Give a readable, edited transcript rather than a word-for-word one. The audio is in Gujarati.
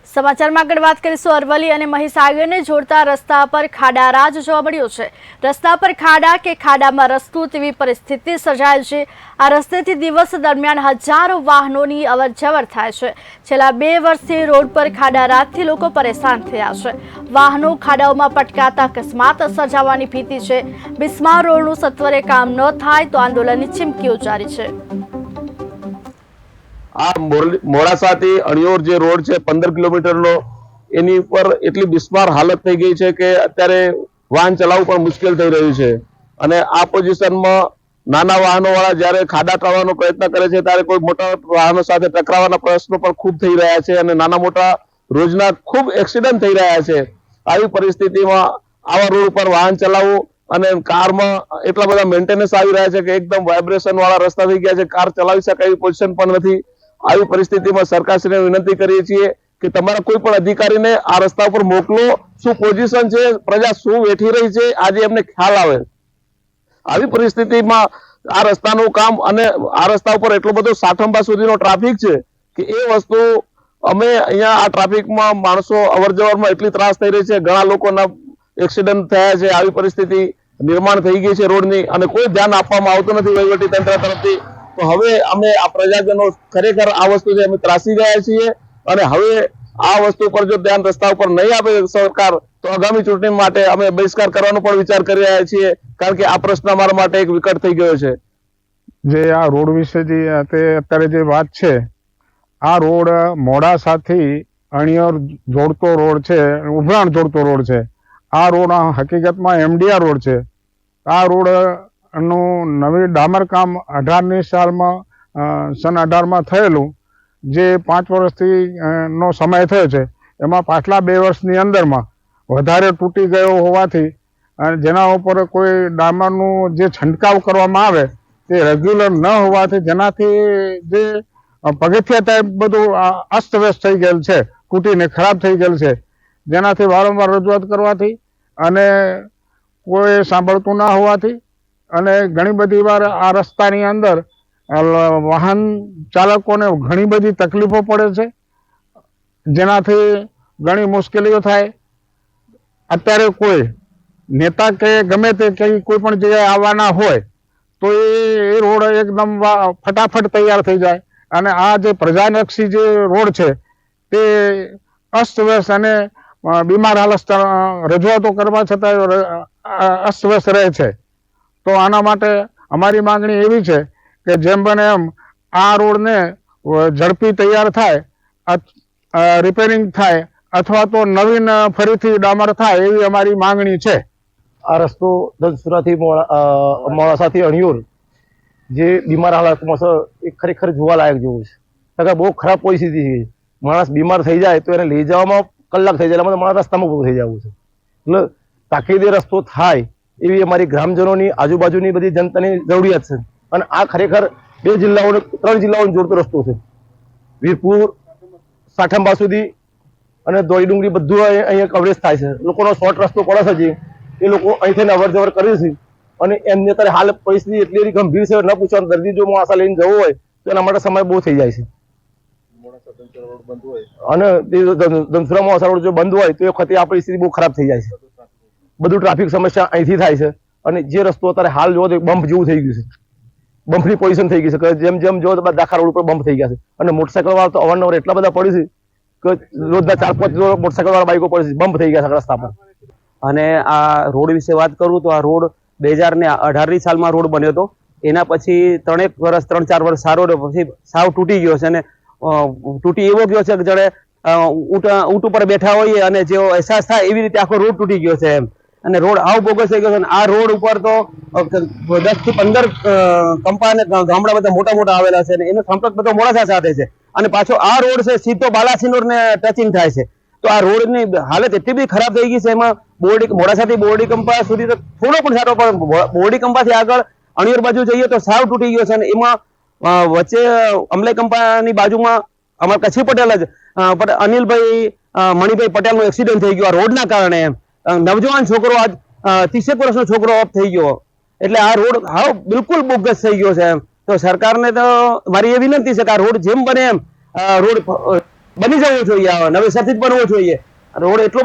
સમાચારમાં આગળ વાત કરીશું અરવલ્લી અને મહીસાગરને જોડતા રસ્તા પર ખાડારાજ જોવા મળ્યો છે। રસ્તા પર ખાડા કે ખાડામાં રસ્તું તેવી પરિસ્થિતિ સર્જાય છે। આ રસ્તેથી દિવસ દરમિયાન હજારો વાહનોની અવરજવર થાય છે। છેલ્લા 2 વર્ષથી રોડ પર ખાડારાજથી લોકો પરેશાન થયા છે। વાહનો ખાડાઓમાં પટકાતા અકસ્માત સર્જાવાની ભીતિ છે। બિસ્માર રોડનું સત્વરે કામ ન થાય તો આંદોલનની ચીમકી ઉચ્ચારી છે। આ મોડાસાથી અણિયોર જે રોડ છે 15 કિલોમીટરનો, એની ઉપર એટલી બિસ્માર હાલત થઈ ગઈ છે કે અત્યારે વાહન ચલાવવું પણ મુશ્કેલ થઈ રહ્યું છે। અને આ પોઝિશનમાં નાના વાહનો વાળા જ્યારે ખાડા ટાળવાનો પ્રયત્ન કરે છે ત્યારે કોઈ મોટા વાહનો સાથે ટકરાવાના પ્રશ્નો પણ ખૂબ થઈ રહ્યા છે અને નાના મોટા રોજના ખૂબ એક્સિડન્ટ થઈ રહ્યા છે। આવી પરિસ્થિતિમાં આવા રોડ ઉપર વાહન ચલાવવું અને કારમાં એટલા બધા મેન્ટેનન્સ આવી રહ્યા છે કે એકદમ વાઇબ્રેશન વાળા રસ્તા થઈ ગયા છે, કાર ચલાવી શકાય એવી પોઝિશન પણ નથી। આવી પરિસ્થિતિમાં સરકારશ્રીને વિનંતી કરીએ છીએ કે તમારા કોઈ પણ અધિકારીને આ રસ્તા ઉપર મોકલો, શું પોઝિશન છે, પ્રજા શું વેઠી રહી છે, આજે એમને ખ્યાલ આવે। આવી પરિસ્થિતિમાં આ રસ્તાનું કામ અને આ રસ્તા ઉપર એટલો બધો સાઠંબા સુધીનો ટ્રાફિક છે કે એ વસ્તુ અમે અહીંયા આ ટ્રાફિકમાં માણસો અવરજવરમાં એટલી ત્રાસ થઈ રહી છે, ઘણા લોકોના એક્સિડન્ટ થયા છે। આવી પરિસ્થિતિ નિર્માણ થઈ ગઈ છે રોડની અને કોઈ ધ્યાન આપવામાં આવતું નથી વહીવટી તંત્ર તરફથી। તો હવે અમે આ પ્રજાજનો ખરેખર આ વસ્તુથી અમે ત્રાસી ગયા છીએ અને હવે આ વસ્તુ પર જો ધ્યાન રસ્તા ઉપર નહીં આપે સરકાર તો આગામી ચૂંટણી માટે અમે બહિષ્કાર કરવાનો પણ વિચાર કરી રહ્યા છીએ, કારણ કે આ પ્રશ્ન અમારા માટે એક વિકટ થઈ ગયો છે। જે આ રોડ વિશે જે અત્યારે જે વાત છે, આ રોડ મોડાસાથી અણિયોર જોડતો રોડ છે, ઉભરાણ જોડતો રોડ છે। આ રોડ હકીકતમાં એમડીઆર રોડ છે। આ રોડ નું નવી ડામર કામ 18ની સાલમાં સન 18માં થયેલું, જે 5 વર્ષથી નો સમય થયો છે। એમાં પાછલા 2 વર્ષની અંદરમાં વધારે તૂટી ગયો હોવાથી અને જેના ઉપર કોઈ ડામરનું જે છંટકાવ કરવામાં આવે તે રેગ્યુલર ન હોવાથી જેનાથી જે પગથિયા ટાઈપ બધું અસ્તવ્યસ્ત થઈ ગયેલ છે, તૂટીને ખરાબ થઈ ગયેલ છે। જેનાથી વારંવાર રજૂઆત કરવાથી અને કોઈ સાંભળતું ના હોવાથી અને ઘણી બધી વાર આ રસ્તાની અંદર વાહન ચાલકોને ઘણી બધી તકલીફો પડે છે, જેનાથી ઘણી મુશ્કેલીઓ થાય। અત્યારે કોઈ નેતા કે ગમે તે કોઈ પણ જગ્યાએ આવવાના હોય તો એ રોડ એકદમ ફટાફટ તૈયાર થઈ જાય અને આ જે પ્રજાલક્ષી જે રોડ છે તે અસ્તવ્યસ્ત અને બીમાર હાલત રજૂઆતો કરવા છતાં અસ્તવ્યસ્ત રહે છે। તો આના માટે અમારી માંગણી એવી છે કે જેમ બને એમ આ રોડને ઝડપી તૈયાર થાય, રિપેરિંગ થાય અથવા તો નવીન ફરીથી ડામર થાય એવી અમારી માંગણી છે। આ રસ્તો ધનસુરાથી મોડાસાથી અણિયોર જે બીમાર હાલતમાં છે એ ખરેખર જોવાલાયક જેવું છે, કારણ કે બહુ ખરાબ પરિસ્થિતિ છે। માણસ બીમાર થઈ જાય તો એને લઈ જવામાં કલાક થઈ જાય, એટલે માણસ રસ્તામાં પૂરું થઈ જવું છે। એટલે તાકીદે રસ્તો થાય એવી અમારી ગ્રામજનોની આજુબાજુની બધી જનતાની જરૂરિયાત છે। અને આ ખરેખર 2 જિલ્લાઓને 3 જિલ્લાઓને જોડતો રસ્તો છે। વીરપુર સાઠંબા સુધી અને દોડી ડુંગરી બધું અહીંયા કવરેજ થાય છે। લોકોનો શોર્ટ રસ્તો પડે છે, જે એ લોકો અહીંથી અવર જવર કરે છે અને એમની અત્યારે હાલ પરિસ્થિતિ એટલી ગંભીર છે, ન પૂછવાનું। દર્દી જો મોડાસા લઈને જવું હોય તો એના માટે સમય બહુ થઈ જાય છે અને ધનસુરા મોડાસા રોડ જો બંધ હોય તો એ વખતે આ પરિસ્થિતિ બહુ ખરાબ થઈ જાય છે। બધું ટ્રાફિક સમસ્યા અહીંથી થાય છે અને જે રસ્તો અત્યારે હાલ જોવો તો બમ્પ જેવું થઈ ગયું છે, બમ્પની પોઝિશન થઈ ગઈ છે કે જેમ જેમ જોવો તો દાખલા રોડ ઉપર બમ્પ થઈ ગયા છે અને મોટરસાઇકલ વાળા તો અવારનવાર એટલા બધા પડી છે કે રોજના 4-5 મોટરસાઇકલ વાળા બાઇકો પડી છે, બમ્પ થઈ ગયા છે રસ્તા પર। અને આ રોડ વિશે વાત કરું તો આ રોડ 2018ની સાલમાં રોડ બન્યો હતો, એના પછી 3-4 વર્ષ સારો રહ્યો, પછી સાવ તૂટી ગયો છે અને તૂટી એવો ગયો છે કે જાણે ઊંટ ઉપર બેઠા હોઈએ અને જેવો અહેસાસ થાય એવી રીતે આખો રોડ તૂટી ગયો છે એમ। અને રોડ આવ બોગસ થઈ ગયો છે। આ રોડ ઉપર તો 10 થી 15 કંપા અને ગામડા બધા મોટા મોટા આવેલા છે અને એનો સંપર્ક બધો મોડાસા સાથે છે અને પાછો આ રોડ છે સીધો બાલાસિનોર ને ટચિંગ થાય છે। તો આ રોડની હાલત એટલી બધી ખરાબ થઈ ગઈ છે, એમાં મોડાસાથી બોરડી કંપા સુધી તો થોડો પણ સારો, પણ બોરડી કંપાથી આગળ અણિયોર બાજુ જઈએ તો સાવ તૂટી ગયો છે અને એમાં વચ્ચે અમલાઈ કંપાની બાજુમાં અમારા કચ્છી પટેલ જ અનિલભાઈ મણિભાઈ પટેલનો એક્સિડન્ટ થઈ ગયો આ રોડના કારણે એમ। નવજવાન છોકરો આજ 30 વર્ષનો છોકરો ઓફ થઈ ગયો, એટલે આ રોડ હાવ બિલકુલ બોગસ થઈ ગયો છે એમ। તો સરકારને તો મારી એ વિનંતી છે કે આ રોડ જેમ બને એમ રોડ બની જવું જોઈએ, નવેસરથી જ બનવો જોઈએ. રોડ એટલો